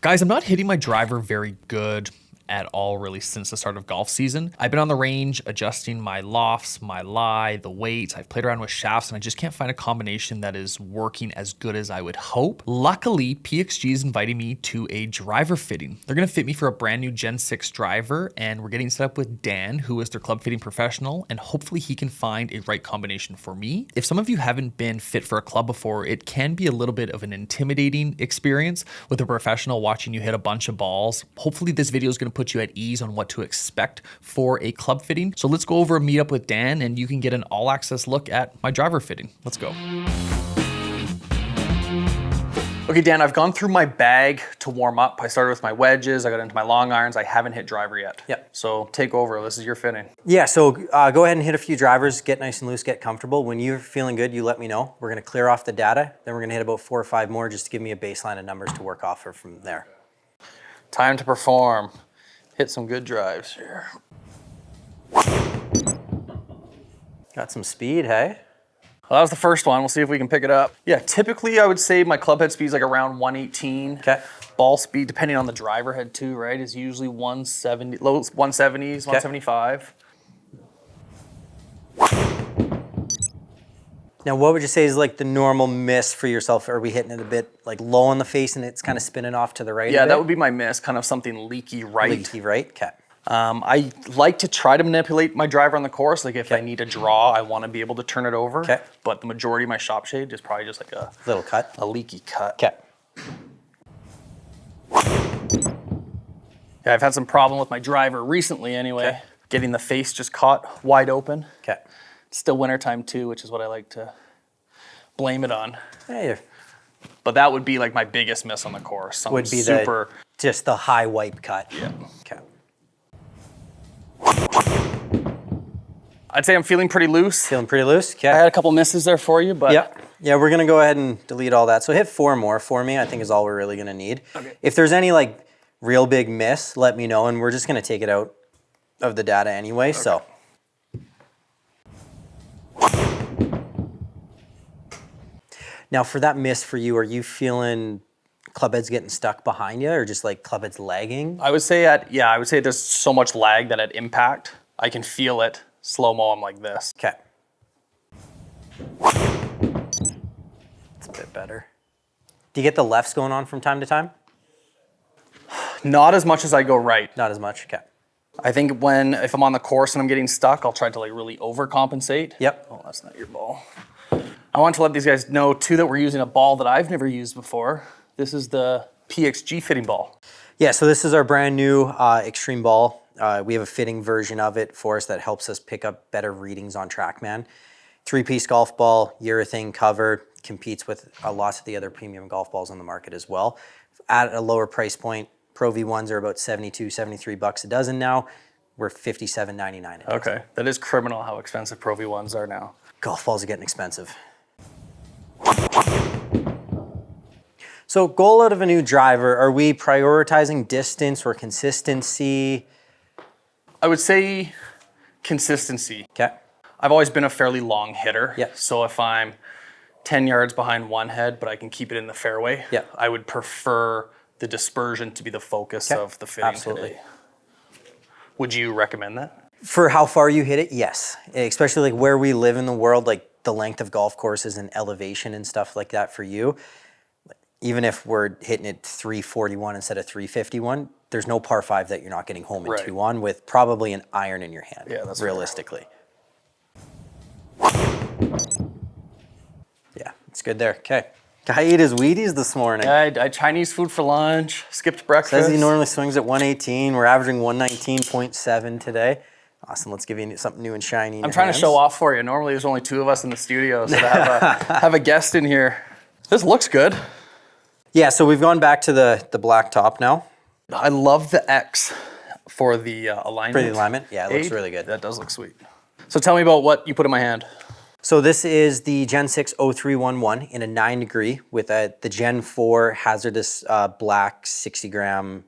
Guys, I'm not hitting my driver very good at all really since the start of golf season. I've been on the range adjusting my lofts, my lie, the weights. I've played around with shafts and I just can't find a combination that is working as good as I would hope. Luckily, PXG is inviting me to a driver fitting. They're gonna fit me for a brand new Gen 6 driver and we're getting set up with Dan, who is their club fitting professional, and hopefully he can find a right combination for me. If some of you haven't been fit for a club before, it can be a little bit of an intimidating experience with a professional watching you hit a bunch of balls. Hopefully this video is gonna put you at ease on what to expect for a club fitting. So let's go over and meet up with Dan and you can get an all access look at my driver fitting. Let's go. Okay, Dan, I've gone through my bag to warm up. I started with my wedges, I got into my long irons. I haven't hit driver yet. Yep. So take over, this is your fitting. Yeah, so go ahead and hit a few drivers, get nice and loose, get comfortable. When you're feeling good, you let me know. We're gonna clear off the data, then we're gonna hit about 4 or 5 more just to give me a baseline of numbers to work off from there. Time to perform. Hit some good drives here. Got some speed, hey? Well, that was the first one. We'll see if we can pick it up. Yeah, typically I would say my club head speed is like around 118. Okay. Ball Ball speed, depending on the driver head too, right, is usually 170, low 170s, 175. Now, what would you say is like the normal miss for yourself? Are we hitting it a bit like low on the face and it's kind of spinning off to the right? Yeah, that would be my miss, kind of something leaky right. Leaky right, okay. I like to try to manipulate my driver on the course. Like if I need a draw, I want to be able to turn it over. Okay. But the majority of my shop shade is probably just like a little cut, a leaky cut. Okay. Yeah, I've had some problem with my driver recently anyway. Okay. Getting the face just caught wide open. Okay. It's still wintertime too, which is what I like to blame it on. Hey, But that would be like my biggest miss on the course. Something would be super. just the high wipe cut. Yeah. Okay. I'd say I'm feeling pretty loose. Feeling pretty loose? Okay. I had a couple misses there for you, but. Yep. Yeah, we're gonna go ahead and delete all that. So hit 4 more for me, I think is all we're really gonna need. Okay. If there's any like real big miss, let me know and we're just gonna take it out of the data anyway, okay. So. Now for that miss for you, are you feeling club heads getting stuck behind you or just like club heads lagging? I would say there's so much lag that at impact, I can feel it. Slow-mo, I'm like this. Okay. It's a bit better. Do you get the lefts going on from time to time? Not as much as I go right. Not as much, okay. I think if I'm on the course and I'm getting stuck, I'll try to like really overcompensate. Yep. Oh, that's not your ball. I want to let these guys know too that we're using a ball that I've never used before. This is the PXG fitting ball. Yeah, so this is our brand new extreme ball. We have a fitting version of it for us that helps us pick up better readings on TrackMan. 3-piece golf ball, urethane cover, competes with lots of the other premium golf balls on the market as well. At a lower price point, Pro V1s are about 72, 73 bucks a dozen now. We're $57.99 a dozen. Okay, that is criminal how expensive Pro V1s are now. Golf balls are getting expensive. So goal out of a new driver, are we prioritizing distance or consistency? I would say consistency. Okay. I've always been a fairly long hitter. Yeah. So if I'm 10 yards behind one head, but I can keep it in the fairway, yeah. I would prefer the dispersion to be the focus of the fitting. Absolutely. Today. Would you recommend that? For how far you hit it, yes. Especially like where we live in the world, like the length of golf courses and elevation and stuff like that for you. Even if we're hitting it 341 instead of 351, there's no par 5 that you're not getting home in 2-on with probably an iron in your hand. Yeah, that's realistically. Yeah, it's good there. Okay. Guy ate his Wheaties this morning. Yeah, I had Chinese food for lunch, skipped breakfast. Says he normally swings at 118. We're averaging 119.7 today. Awesome, let's give you something new and shiny. I'm trying to show off for you. Normally there's only 2 of us in the studio, so to have a guest in here. This looks good. Yeah, so we've gone back to the black top now. I love the X for the alignment. For the alignment, yeah, it looks really good. That does look sweet. So tell me about what you put in my hand. So this is the Gen 6 0311 in a 9 degree with the Gen 4 hazardous black 60 gram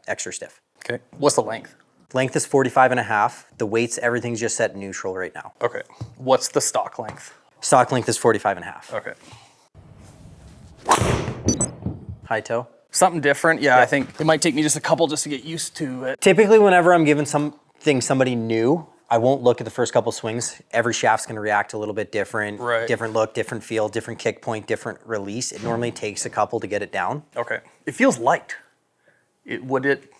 extra stiff. Okay, what's the length? Length is 45.5. The weights, everything's just set neutral right now. Okay, what's the stock length? Stock length is 45.5. Okay. High toe. Something different. Yeah, I think it might take me just a couple just to get used to it. Typically, whenever I'm giving somebody new, I won't look at the first couple swings. Every shaft's gonna react a little bit different. Right. Different look, different feel, different kick point, different release. It normally takes a couple to get it down. Okay. It feels light. Would it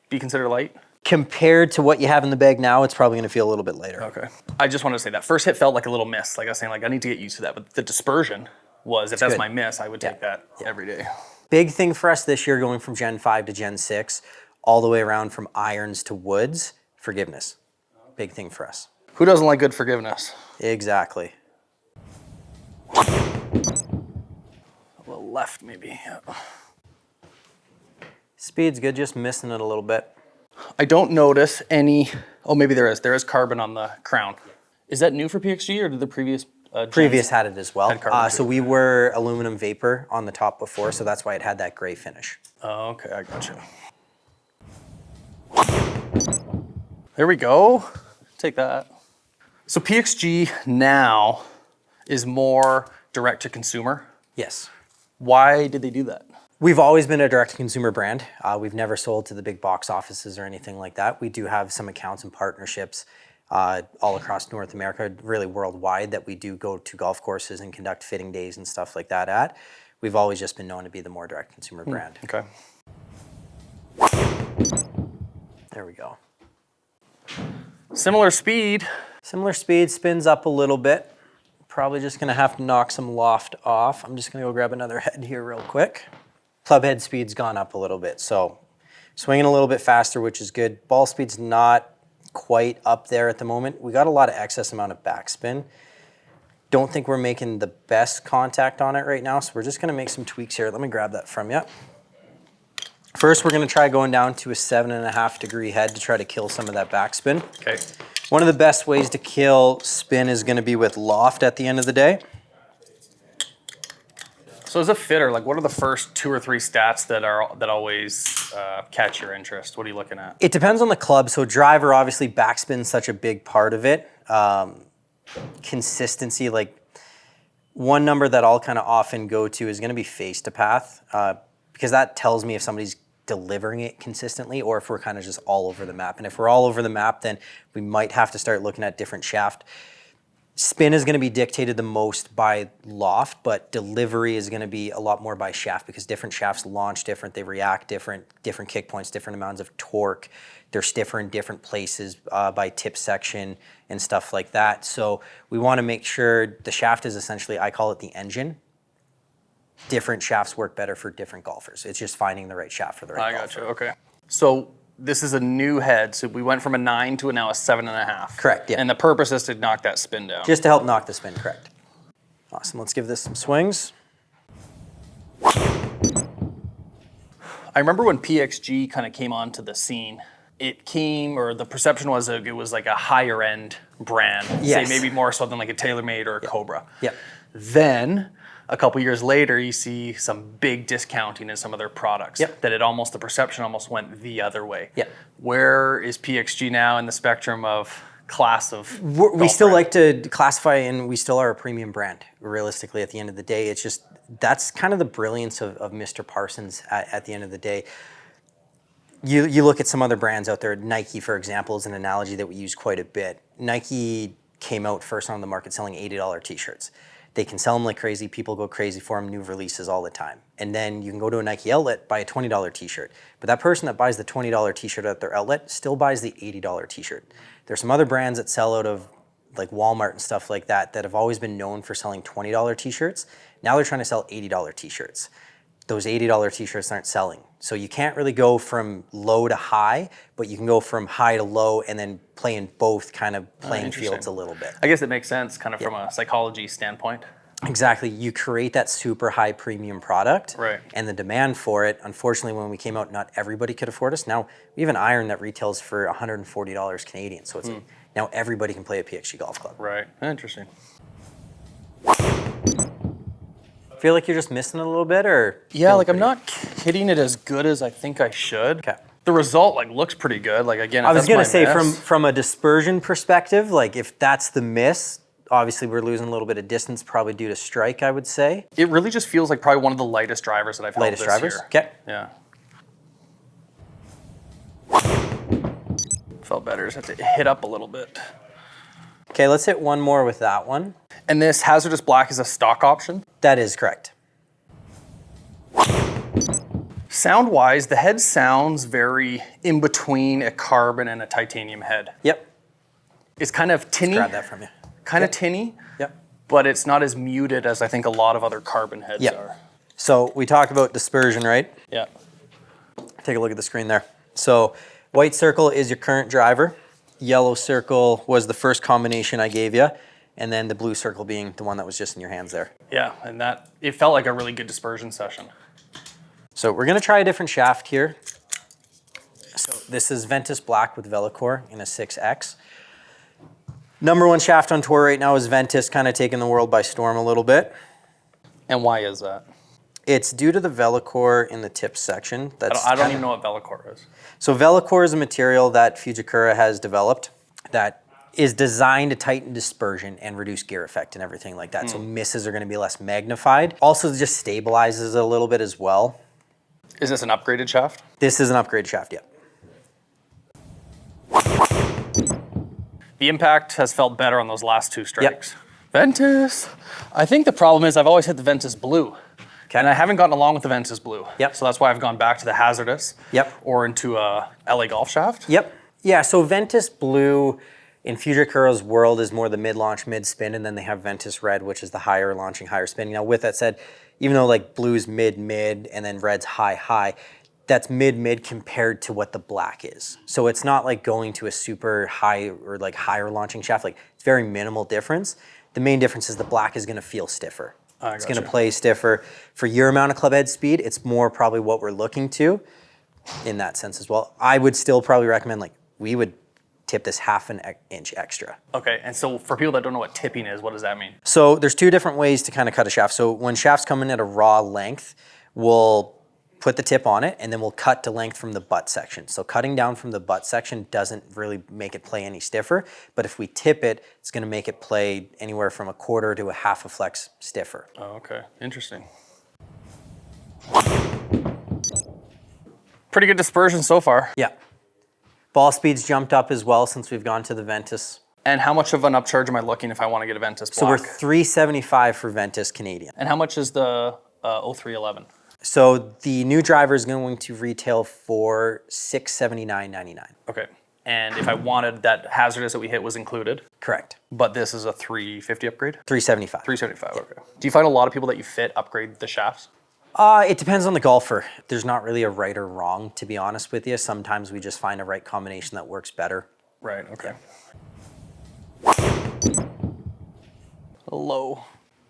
be considered light? Compared to what you have in the bag now, it's probably gonna feel a little bit lighter. Okay. I just wanted to say that first hit felt like a little miss. Like I was saying, like I need to get used to that. But the dispersion was, if that's good. my miss, I would take that every day. Big thing for us this year going from Gen 5 to Gen 6, all the way around from irons to woods, forgiveness. Big thing for us. Who doesn't like good forgiveness? Exactly. A little left, maybe. Yeah. Speed's good, just missing it a little bit. I don't notice any. Oh, maybe there is. There is carbon on the crown. Is that new for PXG, or did the previous? Previous had it as well. Had carbon So we were aluminum vapor on the top before, so that's why it had that gray finish. Oh, okay, I gotcha. There we go. Take that. So PXG now is more direct to consumer. Yes. Why did they do that? We've always been a direct-to-consumer brand. We've never sold to the big box offices or anything like that. We do have some accounts and partnerships all across North America, really worldwide, that we do go to golf courses and conduct fitting days and stuff like that at. We've always just been known to be the more direct-consumer brand. Okay. There we go. Similar speed. Similar speed, spins up a little bit. Probably just gonna have to knock some loft off. I'm just gonna go grab another head here real quick. Club head speed's gone up a little bit, so swinging a little bit faster, which is good. Ball speed's not quite up there at the moment. We got a lot of excess amount of backspin. Don't think we're making the best contact on it right now, so we're just gonna make some tweaks here. Let me grab that from you. First, we're gonna try going down to a 7.5 degree head to try to kill some of that backspin. Okay. One of the best ways to kill spin is gonna be with loft at the end of the day. So as a fitter, like what are the first 2 or 3 stats that always catch your interest? What are you looking at? It depends on the club. So driver, obviously backspin's such a big part of it. Consistency, like one number that I'll kind of often go to is gonna be face to path, because that tells me if somebody's delivering it consistently or if we're kind of just all over the map. And if we're all over the map, then we might have to start looking at different shaft. Spin is going to be dictated the most by loft, but delivery is going to be a lot more by shaft because different shafts launch different, they react different kick points, different amounts of torque. They're stiffer in different places by tip section and stuff like that. So we want to make sure the shaft is essentially, I call it the engine. Different shafts work better for different golfers. It's just finding the right shaft for the right golfer. I gotcha, okay. So this is a new head, so we went from a 9 to now a 7.5. Correct, yeah. And the purpose is to knock that spin down. Just to help knock the spin, correct. Awesome, let's give this some swings. I remember when PXG kind of came onto the scene, it came, or the perception was it was like a higher end brand. Yes. Say maybe more so than like a TaylorMade or a Cobra. Yep. Then a couple years later, you see some big discounting in some of their products. Yep. That the perception almost went the other way. Yep. Where is PXG now in the spectrum of class of We still like to classify, and we still are a premium brand, realistically, at the end of the day. It's just, that's kind of the brilliance of Mr. Parsons at the end of the day. You look at some other brands out there, Nike, for example, is an analogy that we use quite a bit. Nike came out first on the market selling $80 t-shirts. They can sell them like crazy. People go crazy for them, new releases all the time. And then you can go to a Nike outlet, buy a $20 t-shirt. But that person that buys the $20 t-shirt at their outlet still buys the $80 t-shirt. There's some other brands that sell out of like Walmart and stuff like that that have always been known for selling $20 t-shirts. Now they're trying to sell $80 t-shirts. Those $80 t-shirts aren't selling. So you can't really go from low to high, but you can go from high to low and then play in both kind of playing fields a little bit. I guess it makes sense kind of from a psychology standpoint. Exactly. You create that super high premium product, Right. And the demand for it. Unfortunately, when we came out, not everybody could afford us. Now we have an iron that retails for $140 Canadian. So it's now everybody can play at PXG Golf Club. Right. Interesting. Feel like you're just missing it a little bit, or Yeah, like I'm not hitting it as good as I think I should. Okay. The result like looks pretty good. Like again, I was going to say from a dispersion perspective, like if that's the miss, Obviously, we're losing a little bit of distance, probably due to strike, I would say. It really just feels like probably one of the lightest drivers that I've held Lightest this drivers? year. Okay. Yeah. Felt better, just have to hit up a little bit. Okay, let's hit one more with that one. And this hazardous black is a stock option? That is correct. Sound-wise, the head sounds very in between a carbon and a titanium head. Yep. It's kind of tinny. Grab that from you. Kind of tinny, Yep. but it's not as muted as I think a lot of other carbon heads Yep. are. So we talked about dispersion, right? Yeah. Take a look at the screen there. So white circle is your current driver. Yellow circle was the first combination I gave you. And then the blue circle being the one that was just in your hands there. Yeah, and that, it felt like a really good dispersion session. So we're gonna try a different shaft here. So this is Ventus Black with Velocore in a 6X. Number one shaft on tour right now is Ventus, kind of taking the world by storm a little bit. And why is that? It's due to the Velocore in the tip section. I don't even know what Velocore is. So Velocore is a material that Fujikura has developed that is designed to tighten dispersion and reduce gear effect and everything like that. So misses are gonna be less magnified. Also just stabilizes it a little bit as well. Is this an upgraded shaft? This is an upgrade shaft, yeah. The impact has felt better on those last two strikes. Yep. Ventus. I think the problem is I've always hit the Ventus Blue. Okay. And I haven't gotten along with the Ventus Blue. Yep. So that's why I've gone back to the Hazardous. Yep. Or into a LA Golf shaft. Yep. Yeah, so Ventus Blue in Fujikura's world is more the mid-launch, mid-spin, and then they have Ventus Red, which is the higher launching, higher spinning. Now with that said, even though like Blue's mid-mid and then Red's high-high, that's mid-mid compared to what the black is. So it's not like going to a super high or like higher launching shaft. Like it's very minimal difference. The main difference is the black is gonna feel stiffer. It's gonna play stiffer. For your amount of club head speed, it's more probably what we're looking to in that sense as well. I would still probably recommend like we would tip this half an inch extra. Okay, and so for people that don't know what tipping is, what does that mean? So there's two different ways to kind of cut a shaft. So when shafts come in at a raw length, we'll put the tip on it and then we'll cut to length from the butt section. So cutting down from the butt section doesn't really make it play any stiffer, but if we tip it, it's gonna make it play anywhere from a quarter to a half a flex stiffer. Oh, okay, interesting. Pretty good dispersion so far. Yeah. Ball speed's jumped up as well since we've gone to the Ventus. And how much of an upcharge am I looking if I want to get a Ventus Black? So we're $375 for Ventus Canadian. And how much is the 0311? So the new driver is going to retail for $679.99. Okay. And if I wanted that hazardous that we hit was included? Correct. But this is a 350 upgrade? $375. $375, okay. Do you find a lot of people that you fit upgrade the shafts? It depends on the golfer. There's not really a right or wrong, to be honest with you. Sometimes we just find a right combination that works better. Right, okay. Low.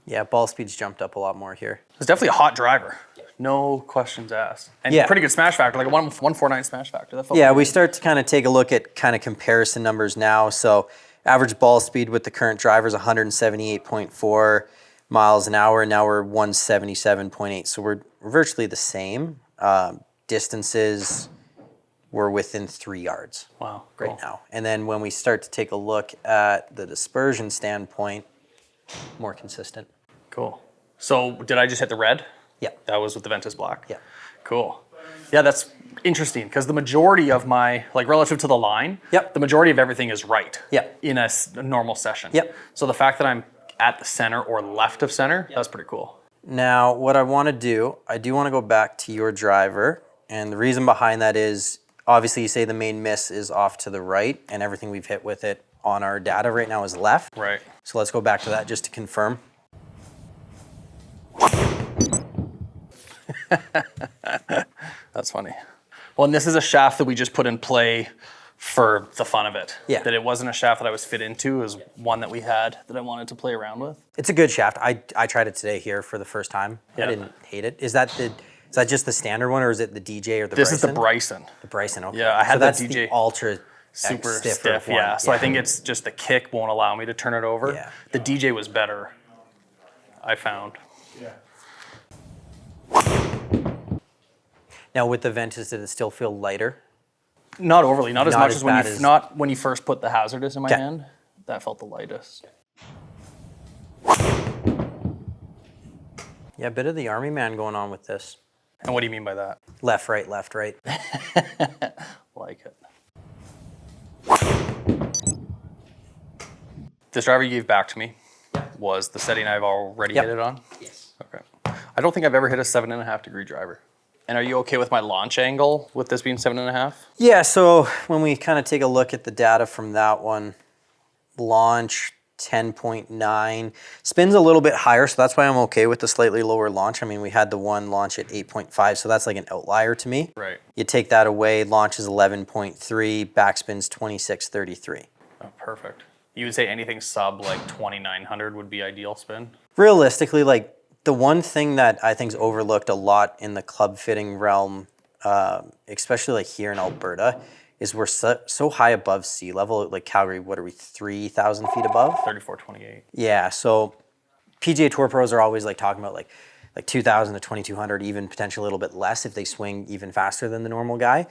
Yeah, ball speed's jumped up a lot more here. It's definitely a hot driver. No questions asked. And pretty good smash factor, like a 149 smash factor. That felt yeah, good. we start to kind of take a look at kind of comparison numbers now. So average ball speed with the current driver is 178.4 miles an hour. Now we're 177.8. So we're virtually the same. Distances, we're within 3 yards. Wow, right cool. now. And then when we start to take a look at the dispersion standpoint, more consistent. Cool. So did I just hit the red? Yeah. That was with the Ventus Black? Yeah. Cool. Yeah, that's interesting because the majority of my, like relative to the line, Yep. the majority of everything is right Yep. in a normal session. Yep. So the fact that I'm at the center or left of center, that's pretty cool. Now, what I want to do, I do want to go back to your driver. And the reason behind that is, obviously you say the main miss is off to the right and everything we've hit with it on our data right now is left. Right. So let's go back to that just to confirm. That's funny. Well, and this is a shaft that we just put in play for the fun of it. Yeah. That it wasn't a shaft that I was fit into. It was one that we had that I wanted to play around with. It's a good shaft. I tried it today here for the first time. Yeah. I didn't hate it. Is that just the standard one or is it the DJ or the This Bryson? is the Bryson. The Bryson, okay. Yeah, I had so the that's DJ. the ultra Super stiffer stiff, one. yeah. So I think it's just the kick won't allow me to turn it over. Yeah. The DJ was better, I found. Yeah. Now with the Ventus, did it still feel lighter? Not overly, not as Not much as as when bad you as- not when you first put the hazardous in my Okay. hand. That felt the lightest. Yeah, a bit of the army man going on with this. And what do you mean by that? Left, right, left, right. Like it. This driver you gave back to me was the setting I've already hit it on? Yes. Okay. I don't think I've ever hit a 7.5 degree driver. And are you okay with my launch angle with this being 7.5? Yeah, so when we kind of take a look at the data from that one, launch 10.9, spin's a little bit higher, so that's why I'm okay with the slightly lower launch. I mean, we had the one launch at 8.5, so that's like an outlier to me. Right. You take that away, launch is 11.3, backspin's 26.33. Oh, perfect. You would say anything sub like 2,900 would be ideal spin? Realistically, like the one thing that I think is overlooked a lot in the club fitting realm, especially like here in Alberta, is we're so high above sea level. Like Calgary, what are we, 3,000 feet above? 3428. Yeah, so PGA Tour pros are always like talking about like 2,000 to 2,200, even potentially a little bit less if they swing even faster than the normal guy.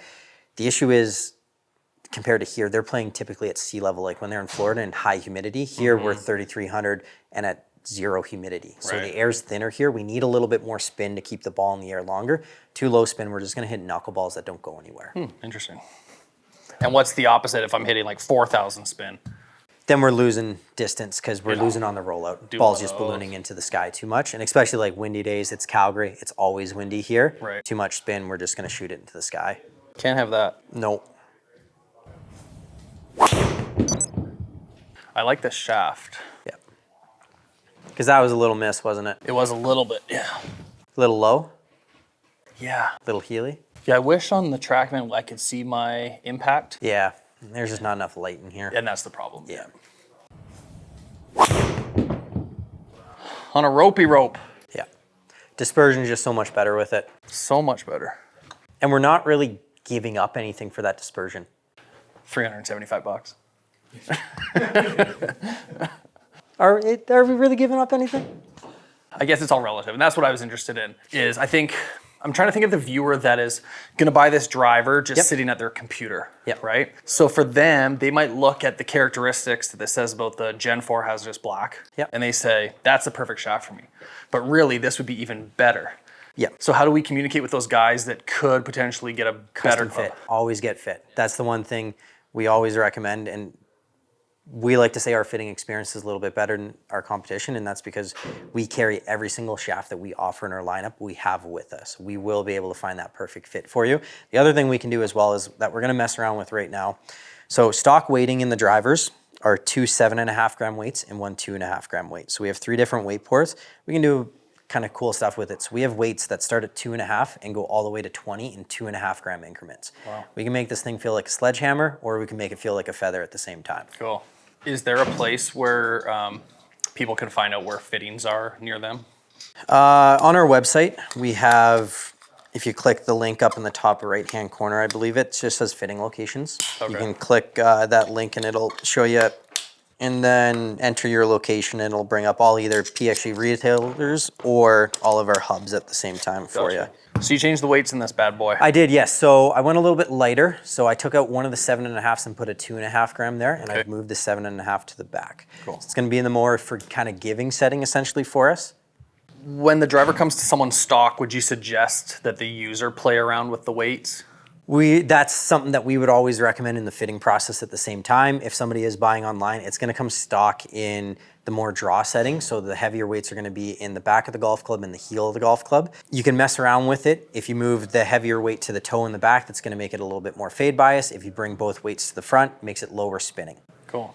The issue is, compared to here, they're playing typically at sea level. Like when they're in Florida in high humidity, here we're 3,300 and at zero humidity. So the air's thinner here. We need a little bit more spin to keep the ball in the air longer. Too low spin, we're just gonna hit knuckleballs that don't go anywhere. Interesting. And what's the opposite if I'm hitting like 4,000 spin? Then we're losing distance because we're losing on the rollout. Ball's just ballooning into the sky too much. And especially like windy days, it's Calgary, it's always windy here. Right. Too much spin, we're just gonna shoot it into the sky. Can't have that. Nope. I like this shaft. Yeah. Because that was a little miss, wasn't it? It was a little bit, yeah. A little low, Yeah. little heely. Yeah, I wish on the TrackMan I could see my impact. Yeah, there's just not enough light in here. And that's the problem. Yeah. On a ropey rope. Yeah. Dispersion is just so much better with it. So much better. And we're not really giving up anything for that dispersion. $375. Are we really giving up anything? I guess it's all relative, and that's what I was interested in. Is I'm trying to think of the viewer that is going to buy this driver just sitting at their computer, right? So for them, they might look at the characteristics that this says about the GEN6 hazardous black, and they say, that's the perfect shaft for me. But really, this would be even better. Yeah. So how do we communicate with those guys that could potentially get a better Custom fit. Always get fit. That's the one thing we always recommend, and we like to say our fitting experience is a little bit better than our competition, and that's because we carry every single shaft that we offer in our lineup, we have with us. We will be able to find that perfect fit for you. The other thing we can do as well is that we're gonna mess around with right now. So stock weighting in the drivers are 2 7.5 gram weights and 1 2.5 gram weight. So we have 3 different weight ports. We can do kind of cool stuff with it. So we have weights that start at 2.5 and go all the way to 20 in 2.5 gram increments. Wow. We can make this thing feel like a sledgehammer, or we can make it feel like a feather at the same time. Cool. Is there a place where people can find out where fittings are near them? On our website, we have, if you click the link up in the top right-hand corner, I believe it just says fitting locations. Okay. You can click that link and it'll show you, and then enter your location and it'll bring up all either PXG retailers or all of our hubs at the same time for you. So you changed the weights in this bad boy. I did, yes. So I went a little bit lighter. So I took out one of the 7.5s and put a 2.5 gram there, and I've moved the 7.5 to the back. Cool. So it's going to be in the more for kind of giving setting essentially for us. When the driver comes to someone's stock, would you suggest that the user play around with the weights? That's something that we would always recommend in the fitting process at the same time. If somebody is buying online, it's going to come stock in the more draw setting. So the heavier weights are going to be in the back of the golf club and the heel of the golf club. You can mess around with it. If you move the heavier weight to the toe in the back, that's going to make it a little bit more fade bias. If you bring both weights to the front, it makes it lower spinning. Cool.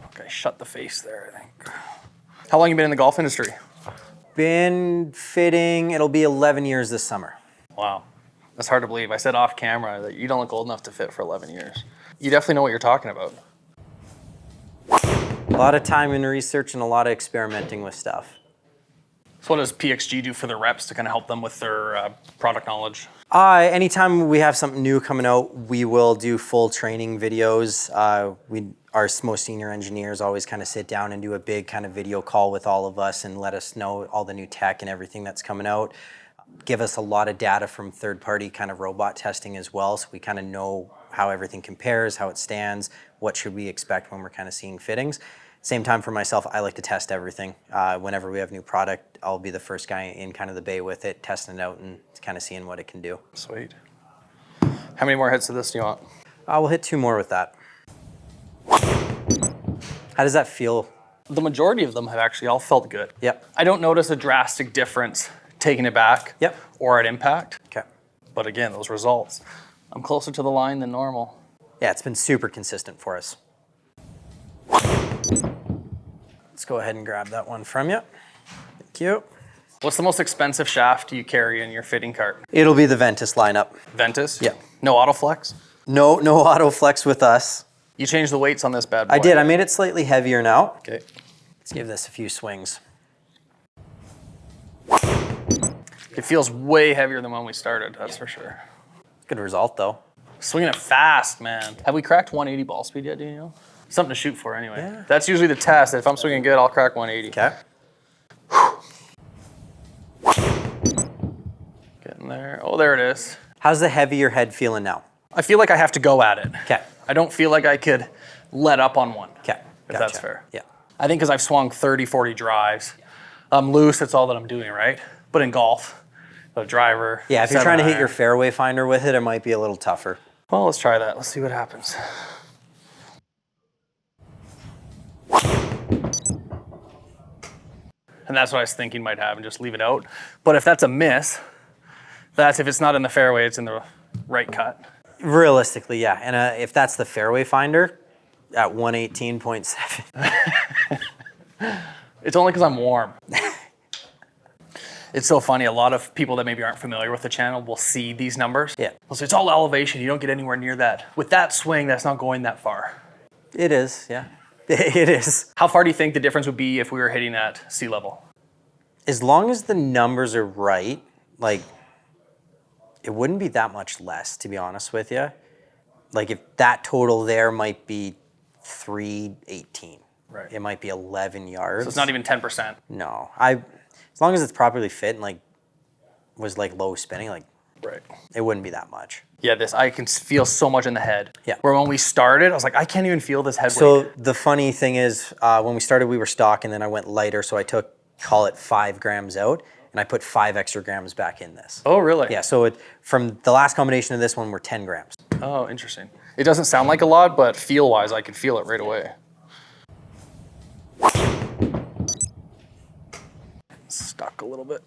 Okay, shut the face there, I think. How long have you been in the golf industry? Been fitting, it'll be 11 years this summer. Wow. That's hard to believe. I said off camera that you don't look old enough to fit for 11 years. You definitely know what you're talking about. A lot of time and research and a lot of experimenting with stuff. So what does PXG do for their reps to kind of help them with their product knowledge? Anytime we have something new coming out, we will do full training videos. Our most senior engineers always kind of sit down and do a big kind of video call with all of us and let us know all the new tech and everything that's coming out. Give us a lot of data from third-party kind of robot testing as well, so we kind of know how everything compares, how it stands, what should we expect when we're kind of seeing fittings. Same time for myself, I like to test everything. Whenever we have new product, I'll be the first guy in kind of the bay with it, testing it out and kind of seeing what it can do. Sweet. How many more hits of this do you want? We'll hit 2 more with that. How does that feel? The majority of them have actually all felt good. Yep. I don't notice a drastic difference taking it back Yep. or at impact. Okay. But again, those results, I'm closer to the line than normal. Yeah, it's been super consistent for us. Let's go ahead and grab that one from you. Thank you. What's the most expensive shaft you carry in your fitting cart? It'll be the Ventus lineup. Ventus? Yeah. No autoflex? No auto flex with us. You changed the weights on this bad boy. I did. I made it slightly heavier now. Okay. Let's give this a few swings. It feels way heavier than when we started, that's for sure. Good result though. Swinging it fast, man. Have we cracked 180 ball speed yet, do you know? Something to shoot for anyway. Yeah. That's usually the test. If I'm swinging good, I'll crack 180. Okay. Getting there. Oh, there it is. How's the heavier head feeling now? I feel like I have to go at it. Okay. I don't feel like I could let up on one. Okay. If that's fair. Yeah. I think because I've swung 30, 40 drives, I'm loose, that's all that I'm doing, right? But in golf, the driver. Yeah, if you're 7 trying to hit iron. your fairway finder with it, it might be a little tougher. Well, let's try that. Let's see what happens. And that's what I was thinking might happen, just leave it out. But if that's a miss, that's if it's not in the fairway, it's in the right cut. Realistically, yeah. And if that's the fairway finder at 118.7. It's only because I'm warm. It's so funny. A lot of people that maybe aren't familiar with the channel will see these numbers. Yeah. They'll say, it's all elevation. You don't get anywhere near that. With that swing, that's not going that far. It is, yeah. It is. How far do you think the difference would be if we were hitting at sea level? As long as the numbers are right, like, it wouldn't be that much less, to be honest with you. Like, if that total there might be 318. Right. It might be 11 yards. So it's not even 10%. No. As long as it's properly fit and, like, was, like, low spinning, like, Right. it wouldn't be that much. Yeah, I can feel so much in the head. Yeah. Where when we started, I was like, I can't even feel this head So weight. the funny thing is, when we started, we were stock, and then I went lighter, so I took, call it 5 grams out, and I put 5 extra grams back in this. Oh, really? Yeah, so from the last combination of this one, we're 10 grams. Oh, interesting. It doesn't sound like a lot, but feel-wise, I can feel it right away. Stuck a little bit.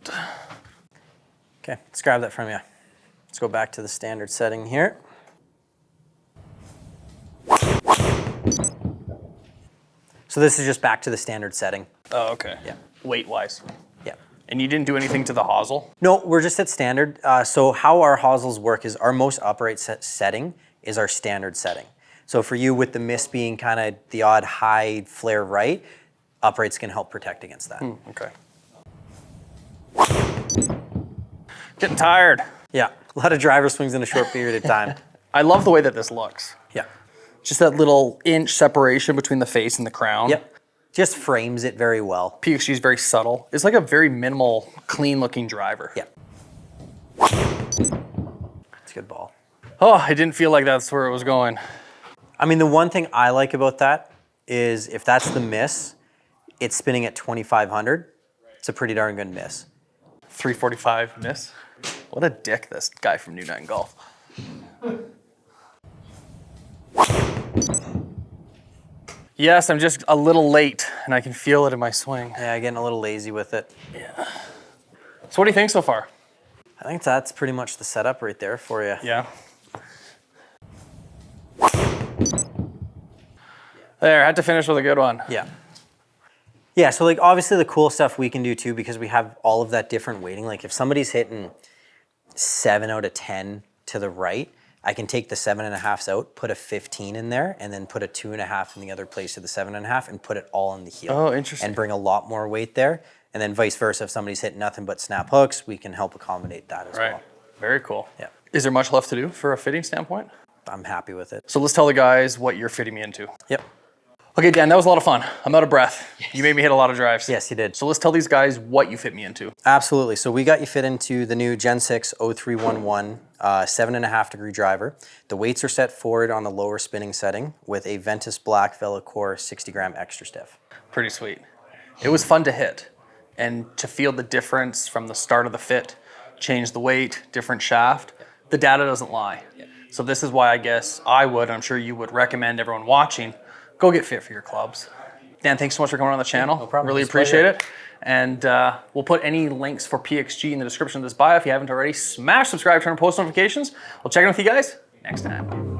Okay, let's grab that from you. Let's go back to the standard setting here. So this is just back to the standard setting. Oh, okay. Yeah. Weight-wise. Yeah. And you didn't do anything to the hosel? No, we're just at standard. So how our hosels work is our most upright setting is our standard setting. So for you, with the miss being kind of the odd high flare right, uprights can help protect against that. Okay. Getting tired. Yeah, a lot of driver swings in a short period of time. I love the way that this looks. Yeah. Just that little inch separation between the face and the crown. Yep. Just frames it very well. PXG is very subtle. It's like a very minimal, clean-looking driver. Yeah. It's a good ball. Oh, I didn't feel like that's where it was going. I mean, the one thing I like about that is if that's the miss, it's spinning at 2,500. It's a pretty darn good miss. 345 miss. What a dick, this guy from New Nine Golf. Yes, I'm just a little late, and I can feel it in my swing. Yeah, getting a little lazy with it. Yeah. So what do you think so far? I think that's pretty much the setup right there for you. Yeah. There, had to finish with a good one. Yeah. Yeah, so like obviously the cool stuff we can do too, because we have all of that different weighting. Like if somebody's hitting 7 out of 10 to the right, I can take the 7.5s out, put a 15 in there, and then put a 2.5 in the other place to the 7.5 and put it all on the heel. Oh, interesting. And bring a lot more weight there. And then vice versa, if somebody's hitting nothing but snap hooks, we can help accommodate that as Right. well. Very cool. Yeah. Is there much left to do for a fitting standpoint? I'm happy with it. So let's tell the guys what you're fitting me into. Yep. Okay, Dan, that was a lot of fun. I'm out of breath. Yes. You made me hit a lot of drives. Yes, you did. So let's tell these guys what you fit me into. Absolutely. So we got you fit into the new GEN6 0311 7.5 degree driver. The weights are set forward on the lower spinning setting with a Ventus Black Velocore 60 gram extra stiff. Pretty sweet. It was fun to hit and to feel the difference from the start of the fit, change the weight, different shaft. The data doesn't lie. So this is why I guess I would, I'm sure you would recommend everyone watching, go get fit for your clubs. Dan, thanks so much for coming on the channel. No problem. Really appreciate it. And we'll put any links for PXG in the description of this bio. If you haven't already, smash subscribe, turn on post notifications. We'll check in with you guys next time.